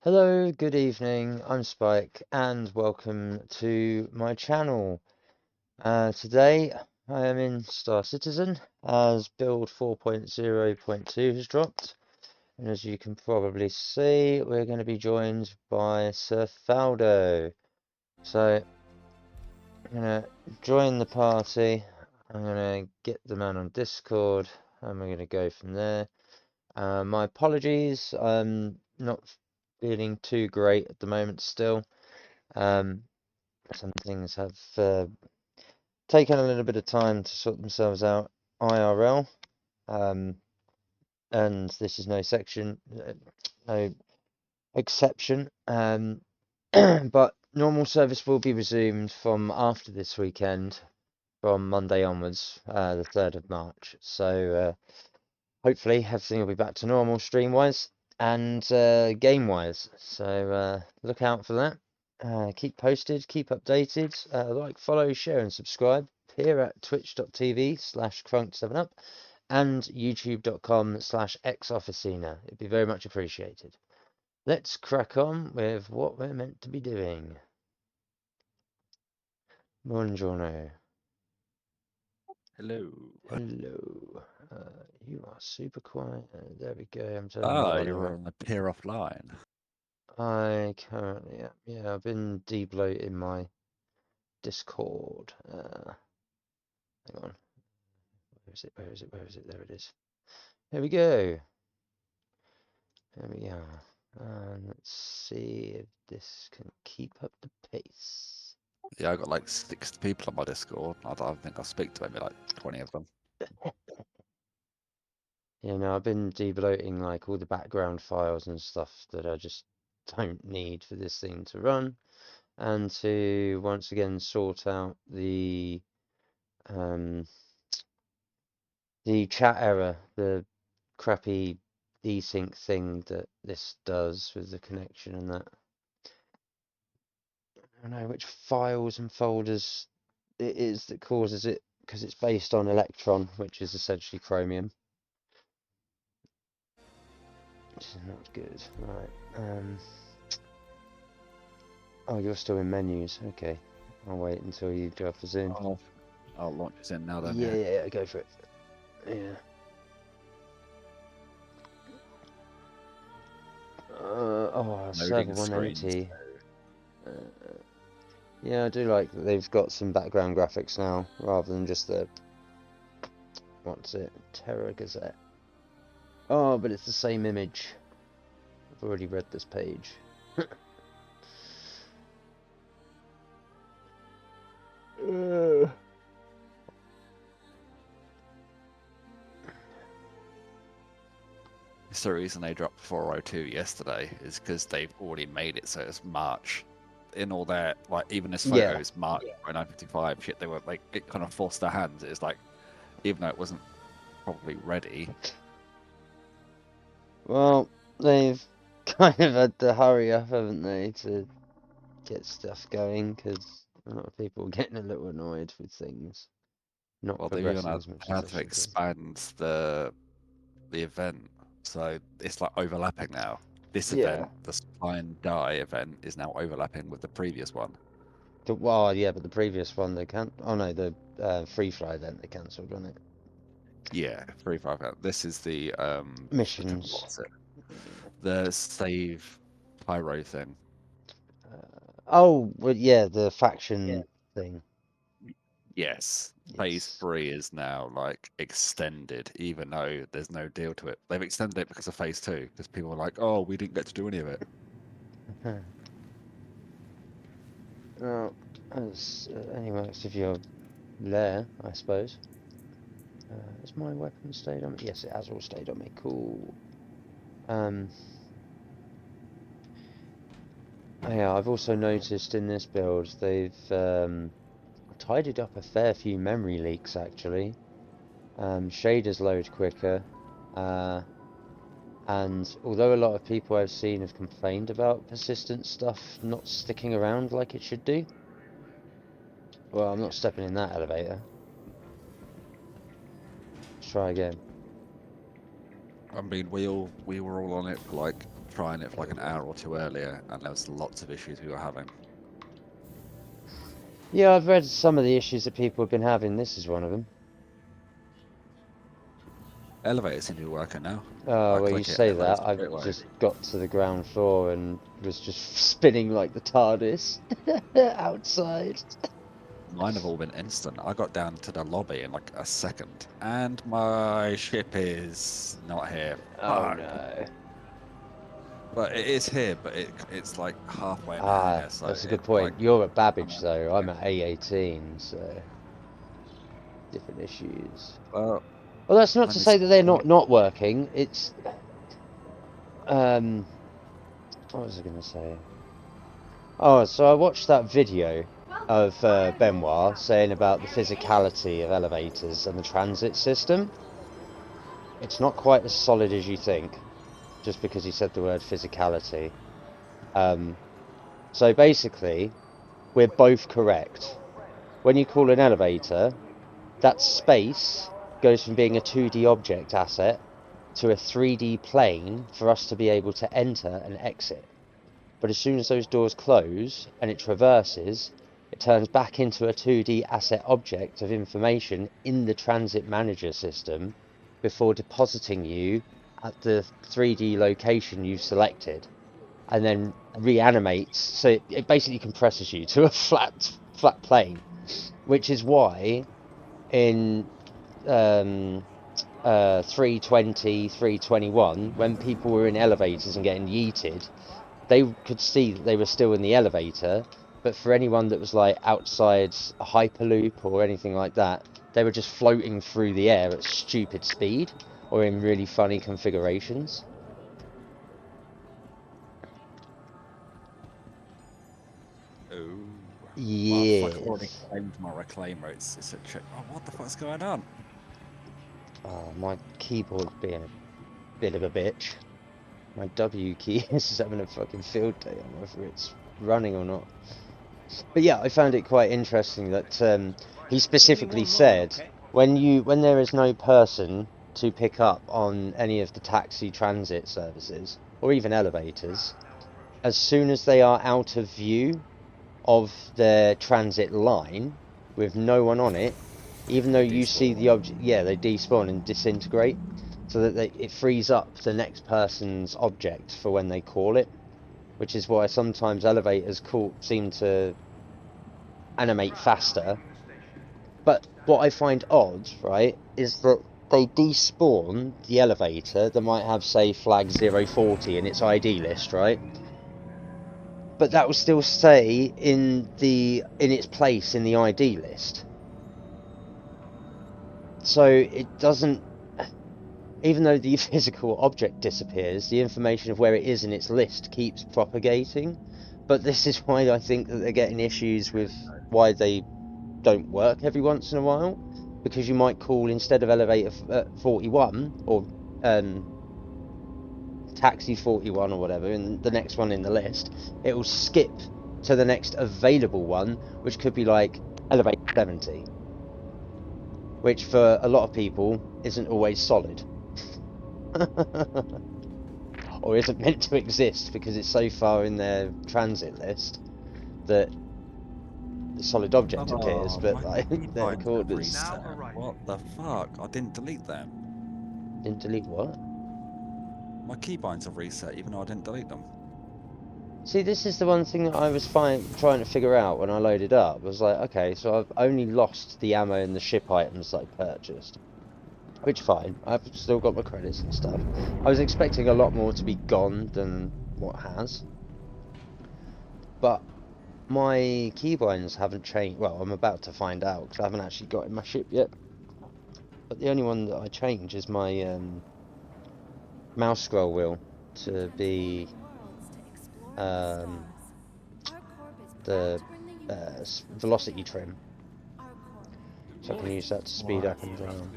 Hello, good evening. I'm Spike, and welcome to my channel. Today I am in Star Citizen as build 4.0.2 has dropped, and as you can probably see, we're going to be joined by SirFaldo. So I'm going to join the party. I'm going to get the man on Discord, and we're going to go from there. My apologies, I'm not feeling too great at the moment still. Um, some things have taken a little bit of time to sort themselves out IRL, um, and this is no exception. But normal service will be resumed from after this weekend, from Monday onwards, the 3rd of March. So hopefully everything will be back to normal stream-wise and game-wise. So look out for that. Keep posted, keep updated, like, follow, share, and subscribe here at twitch.tv/crunk7up and youtube.com/xofficina. It'd be very much appreciated. Let's crack on with what we're meant to be doing. Buongiorno. Hello. Hello. You are super quiet. There we go. I'm turning my volume You're up. on the peer offline. I currently am. Yeah, I've been debloating my Discord. Hang on. Where is it? Where is it? Where is it? There it is. Here we go. There we are. And let's see if this can keep up the pace. Yeah, I got like 60 people on my Discord. I don't think I'll speak to maybe like 20 of them. Yeah, no, I've been debloating like all the background files and stuff that I just don't need for this thing to run, and to once again sort out um the chat error, the crappy desync thing that this does with the connection and that. I don't know which files and folders it is that causes it, because it's based on Electron, which is essentially Chromium. Which is not good. Right. Oh, you're still in menus. Okay. I'll wait until you go off the Zoom. I'll launch this in now then. Yeah, go for it. Yeah. Server Loading screens. 180. Yeah, I do like that they've got some background graphics now, rather than just the, what's it, Terra Gazette. Oh, but it's the same image. I've already read this page. It's the reason they dropped 402 yesterday is because they've already made it so it's March. In all their, like, even this photo is March 1955 shit, they were like, it kind of forced their hands. It's like, even though it wasn't probably ready. Well, they've kind of had to hurry up, haven't they, to get stuff going, because a lot of people are getting a little annoyed with things not Well, they've even progressing as much as had they to should be. expand the event, so it's like overlapping now. This Yeah. event, the Supply and Die event, is now overlapping with the previous one. Well, yeah, but the previous one they can't. Oh no, the free fly event they cancelled, wasn't it? Yeah, 3-5 out. This is the Missions. what's it? The save pyro thing. Oh, well, yeah, the faction thing. Yes, phase Yes. 3 is now like extended, even though there's no deal to it. They've extended it because of phase 2, because people are like, oh, we didn't get to do any of it. Well, as only works if you're there, I suppose. Has my weapon stayed on me? Yes, it has all stayed on me. Cool. Yeah, I've also noticed in this build they've tidied up a fair few memory leaks actually. Shaders load quicker, and although a lot of people I've seen have complained about persistent stuff not sticking around like it should do, well, I'm not stepping in that elevator. Let's try again. I mean, we were all on it for like trying it for like an hour or two earlier, and there was lots of issues we were having. Yeah, I've read some of the issues that people have been having. This is one of them. Elevators seem to be working now. Oh, I well, you click it and say it loads that. up I've straight away. just got to the ground floor and was just spinning like the TARDIS outside. Mine have all been instant. I got down to the lobby in like a second, and my ship is not here. Oh Fuck. no. But it is here, but it's like halfway in the Ah, hangar, so that's a good it's like point. You're at I'm Babbage on. though. I'm at A18, so different issues. Well, Well, that's not let to me say see. that they're not working. It's what was I gonna say? Oh, so I watched that video of Benoit saying about the physicality of elevators and the transit system. It's not quite as solid as you think, just because he said the word physicality. Um, so basically, we're both correct. When you call an elevator, that space goes from being a 2D object asset to a 3D plane for us to be able to enter and exit. But as soon as those doors close and it traverses, it turns back into a 2D asset object of information in the transit manager system before depositing you at the 3D location you've selected, and then reanimates. So it basically compresses you to a flat plane, which is why in 320, 321, when people were in elevators and getting yeeted, they could see that they were still in the elevator, but for anyone that was like outside a hyperloop or anything like that, they were just floating through the air at stupid speed or in really funny configurations. Oh, well, fuck! I've already Yes. claimed my reclaimer. It's a check. Oh, what the fuck's going on? Oh, my keyboard's being a bit of a bitch. My W key is having a fucking field day on whether it's running or not. But yeah, I found it quite interesting that he specifically said when there is no person to pick up on any of the taxi transit services or even elevators, as soon as they are out of view of their transit line with no one on it, even though They you see the despawn. object, yeah, they despawn and disintegrate, so that it frees up the next person's object for when they call it, which is why sometimes elevators seem to animate faster. But what I find odd, right, is that they despawn the elevator that might have, say, flag 040 in its ID list, right? But that will still stay in its place in the ID list. So it doesn't, even though the physical object disappears, the information of where it is in its list keeps propagating. But this is why I think that they're getting issues with why they don't work every once in a while, because you might call, instead of elevator 41 or taxi 41 or whatever, and the next one in the list, it will skip to the next available one, which could be like elevator 70, which for a lot of people isn't always solid. Or isn't meant to exist because it's so far in their transit list that the solid object appears, Oh, but my like their keybinds have coordinates. reset. What the fuck? I didn't delete them. Didn't delete what? My keybinds have reset, even though I didn't delete them. See, this is the one thing that I was trying to figure out when I loaded up. I was like, okay, so I've only lost the ammo and the ship items that I purchased. Which, fine. I've still got my credits and stuff. I was expecting a lot more to be gone than what has. But my keybinds haven't changed. Well, I'm about to find out because I haven't actually got in my ship yet. But the only one that I change is my mouse scroll wheel to be um, the velocity trim, so I can use that to speed Right. up and down.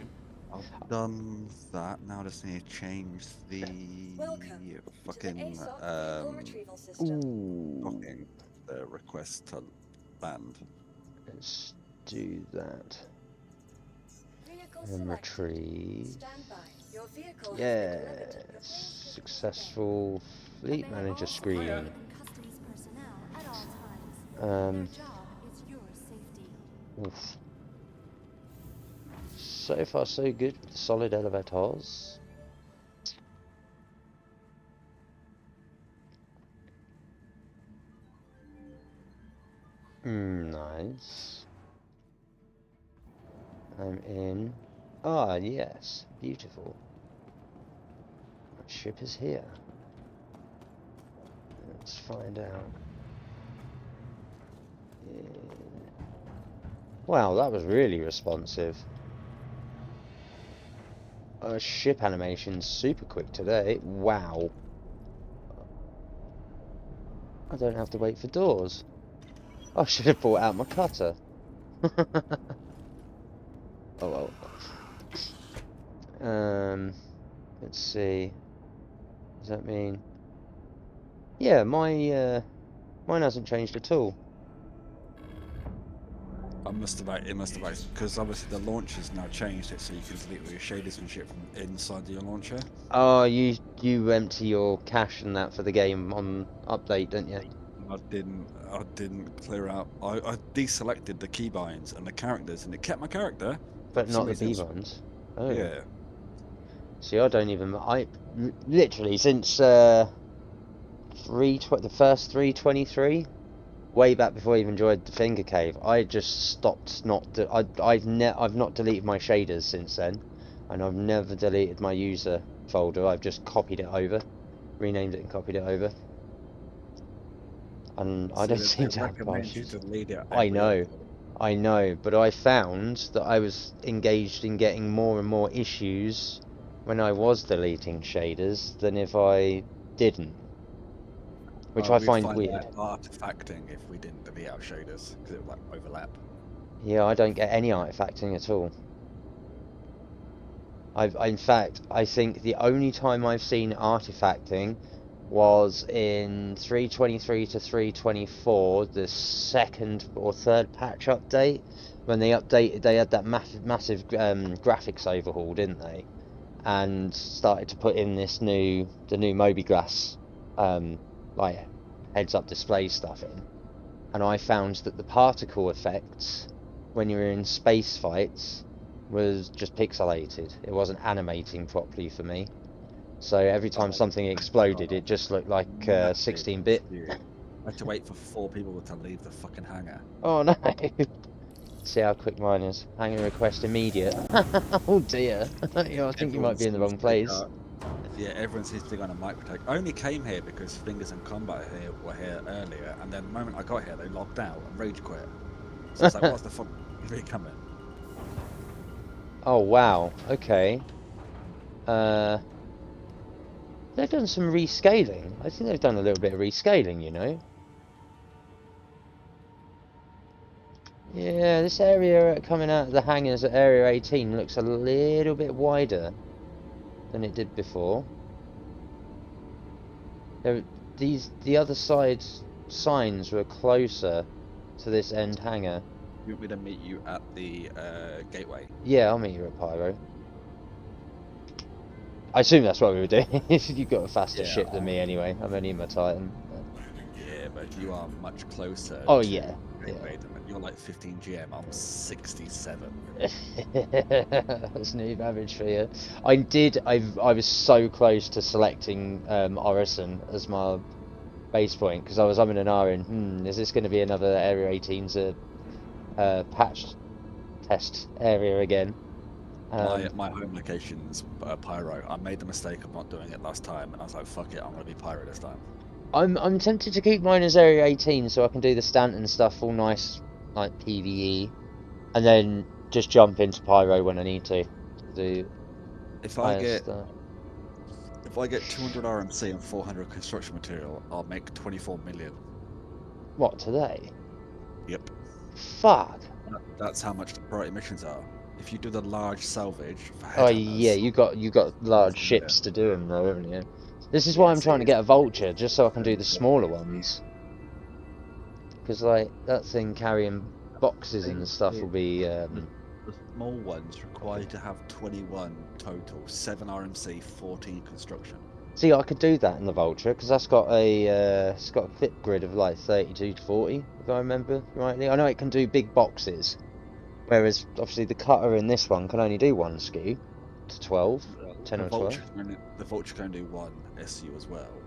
I've done that. Now I just need to change the fucking Ooh, docking, the request to land. let's do that and retrieve. Yes, successful. Fleet manager screen. Oof. So far so good with the solid elevators. Nice. I'm in. Ah, yes. Beautiful. What ship is here? Let's find out. Wow, that was really responsive. Ship animation's super quick today. Wow. I don't have to wait for doors. I should have brought out my cutter. Oh well. Let's see. Does that mean? Yeah, mine hasn't changed at all. It must have, because obviously the launcher's now changed it so you can delete all your shaders and shit from inside your launcher. Oh, you empty your cache and that for the game on update, don't you? I didn't clear out. I deselected the keybinds and the characters, and it kept my character, But for some not the reason B-bonds. Oh. yeah. See, I don't even. I literally since the first 323, way back before I even joined the Finger Cave, I just stopped. I've not deleted my shaders since then, and I've never deleted my user folder. I've just copied it over, renamed it, and copied it over. And I See, don't they seem to have bar recommend you issues. delete it I every know, upload. I know, but I found that I was engaged in getting more and more issues when I was deleting shaders than if I didn't, which I We'd find find weird. that artifacting if we didn't delete our shaders because it would like overlap. Yeah, I don't get any artifacting at all. In fact, I think the only time I've seen artifacting was in 323 to 324, the second or third patch update, when they updated. They had that massive graphics overhaul, didn't they? And started to put in the new Mobigrass, like heads-up display stuff in. And I found that the particle effects when you're in space fights was just pixelated. It wasn't animating properly for me. So every time something exploded, it just looked like Massive 16-bit. queue. I had to wait for 4 people to leave the fucking hangar. Oh no! See how quick mine is. Hangar request immediate. Oh dear. Yeah, I think you Everyone might be in the seems wrong to be place. yeah, everyone seems to be going to microtech. I only came here because Fingers and Combat were here earlier, and then the moment I got here, they logged out and rage quit. So it's like, what's the fuck really coming? Oh wow. Okay. Uh, they've done some rescaling. I think they've done a little bit of rescaling, you know. Yeah, this area coming out of the hangars at Area 18 looks a little bit wider than it did before. The other side's signs were closer to this end hangar. You want me to meet you at the gateway? Yeah, I'll meet you at Pyro. I assume that's what we were doing. You've got a faster Yeah, ship than me anyway. I'm only in my Titan. yeah, but you are much closer Oh to yeah, yeah. gateway than you're like 15 GM. I'm 67. That's new average for you. I was so close to selecting Orison as my base point because I was umming and ahhing. Is this going to be another Area 18's patch test area again? My home location's Pyro. I made the mistake of not doing it last time, and I was like, fuck it, I'm gonna be Pyro this time. I'm tempted to keep mine as Area 18 so I can do the Stanton stuff all nice, like PvE, and then just jump into Pyro when I need to do If I higher get stuff. if I get 200 RMC and 400 construction material, I'll make 24 million. What, today? Yep. Fuck. That's how much the priority missions are. If you do the large salvage for Oh yeah, headhunters, you got large 24 million. ships to do them though, haven't you? This is why Yeah, I'm see, trying to it's get a vulture, just so I can do the 24 smaller million. ones. Because like that thing carrying boxes and stuff will be. The small ones require you to have 21 total, 7 RMC, 14 construction. See, I could do that in the Vulture because that's got it's got a clip grid of like 32 to 40, if I remember rightly. I know it can do big boxes, whereas obviously the cutter in this one can only do one SKU to 12, 10 The or 12. Vulture can do one SU as well.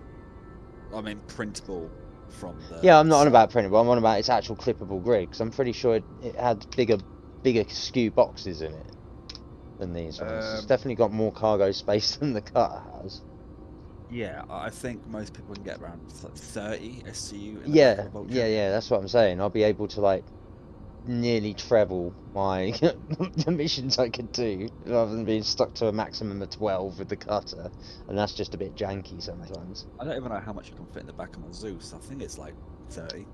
I mean, printable from the Yeah, I'm not on site. about printable. I'm on about its actual clippable grid because I'm pretty sure it had bigger SKU boxes in it than these ones. It's definitely got more cargo space than the cutter has. Yeah, I think most people can get around like 30 SCU in the back of Yeah, a Vulture. yeah, that's what I'm saying. I'll be able to like nearly treble my the missions I could do rather than being stuck to a maximum of 12 with the cutter, and that's just a bit janky sometimes. I don't even know how much I can fit in the back of my Zeus. I think it's like 30.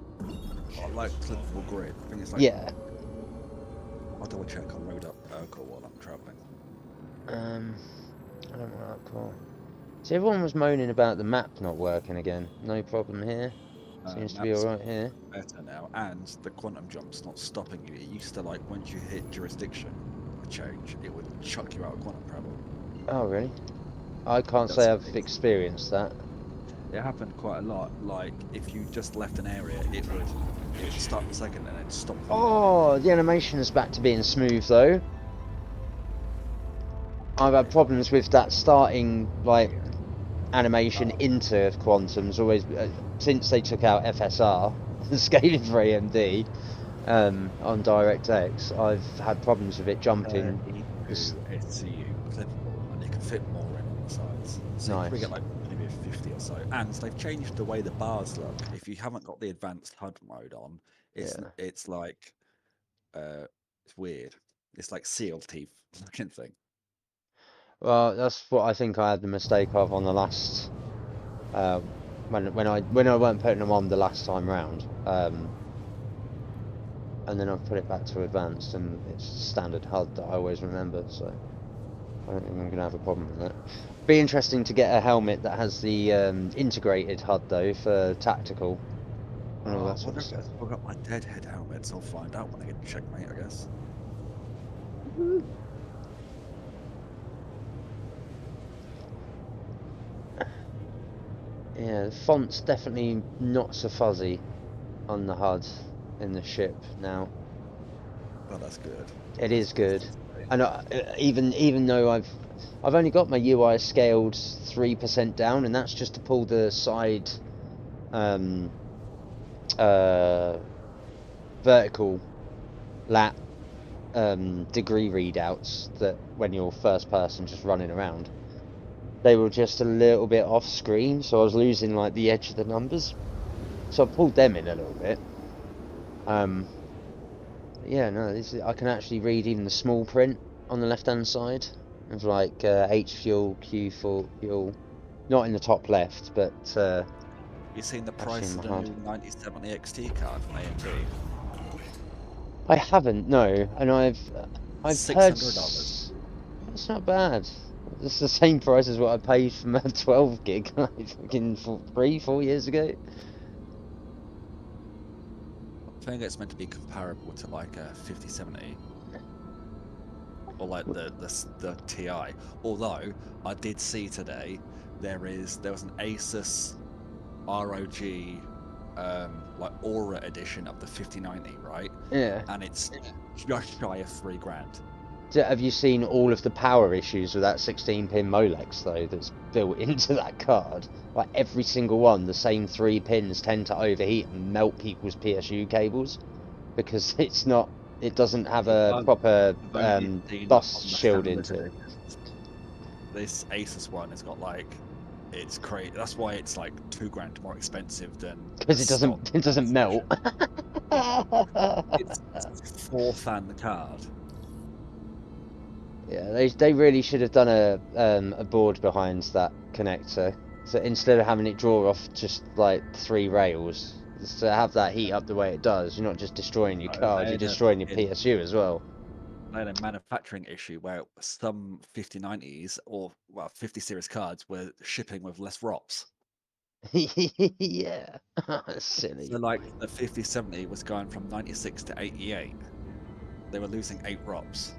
I like clippable grid. I think it's like, Yeah. I'll double check. I'll load up Urkel while I'm traveling. I don't know that call. See, everyone was moaning about the map not working again. No problem here. Seems to be Maps alright here. better now, and the quantum jump's not stopping you. It used to, like, once you hit jurisdiction change, it would chuck you out of quantum travel. Oh, really? I can't say I've experienced that. It happened quite a lot. Like, if you just left an area, it would start the second and then stop for a minute. Oh, the animation is back to being smooth though. I've had problems with that starting like animation into Quantum's always since they took out FSR, the scaling for AMD, on DirectX. I've had problems with it jumping. 32 SCU clippable, and you can fit more in on the sides. So you probably Nice. get like maybe 50 or so. And they've changed the way the bars look. If you haven't got the advanced HUD mode on, Yeah. it's like it's weird. It's like seal teeth looking thing. Well, that's what I think I had the mistake of on the last when I weren't putting them on the last time round. And then I've put it back to advanced, and it's standard HUD that I always remember. So I don't think I'm gonna have a problem with that. Be interesting to get a helmet that has the integrated HUD though for tactical and all Oh, that I sort wonder of if I stuff. still got my deadhead helmets. I'll find out when I get to checkmate, I guess. Yeah, the font's definitely not so fuzzy on the HUD in the ship now. Oh, that's good. It That's is good, positive today. and even though I've only got my UI scaled 3% down, and that's just to pull the side um, uh, vertical lat degree readouts that when you're first person just running around, they were just a little bit off screen, so I was losing like the edge of the numbers. So I pulled them in a little bit. Yeah, no, I can actually read even the small print on the left hand side of like H fuel, Q fuel, not in the top left, but You seen the actually in price the of the HUD. new 9070 XT card from AMD? I haven't, no, and I've heard $600. that's not bad. It's the same price as what I paid for my 12 gig like fucking 4 years ago. I think it's meant to be comparable to like a 5070 or like the Ti. Although I did see today there was an Asus ROG like Aura edition of the 5090, right? Yeah. And it's just shy of 3 grand. Have you seen all of the power issues with that 16-pin Molex though that's built into that card? Like every single one, the same 3 pins tend to overheat and melt people's PSU cables because it doesn't have a proper I've only seen it bus on the shield standard into it. editions. This Asus one has got like it's crazy. That's why it's like 2 grand more expensive than the Because it stock doesn't melt. version. Yeah, it's 4 fan card. Yeah, they really should have done a board behind that connector. So instead of having it draw off just like 3 rails, just to have that heat up the way it does, you're not just destroying your card, They you're had a destroying your fucking PSU as well. they had a manufacturing issue where some 5090s or well 50 series cards were shipping with less ROPS. Yeah, So silly. like the 5070 was going from 96 to 88. They were losing 8 ROPS.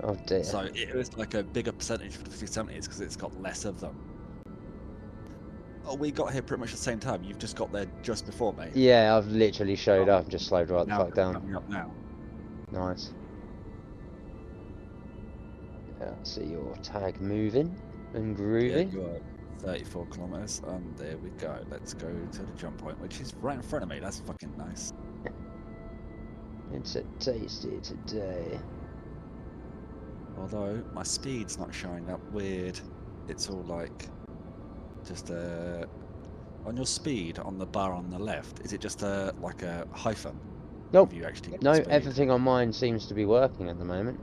Oh dear. So it was like a bigger percentage for the 5070s because it's got less of them. Oh, we got here pretty much at the same time. You've just got there just before me. Yeah, I've literally showed Oh, up and just slowed right the now fuck just down. coming up now. Nice. Yeah, I see your tag moving and Yeah, grooving. you are 34 kilometers, and there we go. Let's go to the jump point, which is right in front of me. That's fucking nice. It's a tasty today. Although my speed's not showing up. Weird. It's all like just on your speed on the bar on the left. Is it just like a hyphen? Or Nope. have you actually got No, speed? everything on mine seems to be working at the moment.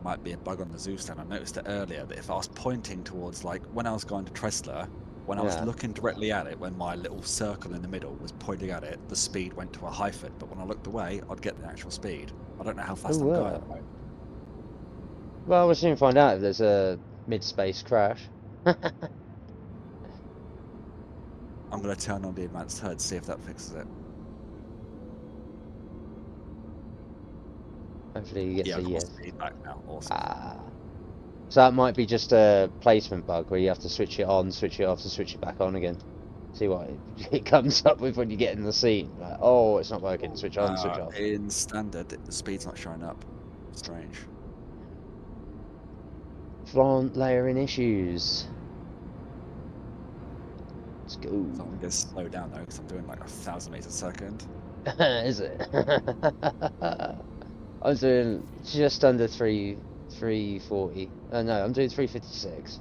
Might be a bug on the Zeus then. I noticed it earlier, but if I was pointing towards, like, when I was going to Tresla, when I was Yeah. looking directly at it, when my little circle in the middle was pointing at it, the speed went to a hyphen, but when I looked away, I'd get the actual speed. I don't know how fast I'm going at the moment. Well, we'll soon find out if there's a mid-space crash. I'm going to turn on the advanced HUD, see if that fixes it. Hopefully he gets Yeah, a I've got my yes. speed back now. Awesome. Ah. So that might be just a placement bug where you have to switch it on, switch it off, to switch it back on again. See what it comes up with when you get in the scene. Like, oh, it's not working. Switch on, switch off. In standard, the speed's not showing up. Strange. Plant layering issues. Let's go. So I'm going to slow down though, because I'm doing like 1,000 meters a second. Is it? I'm doing just under 340. No, I'm doing 356.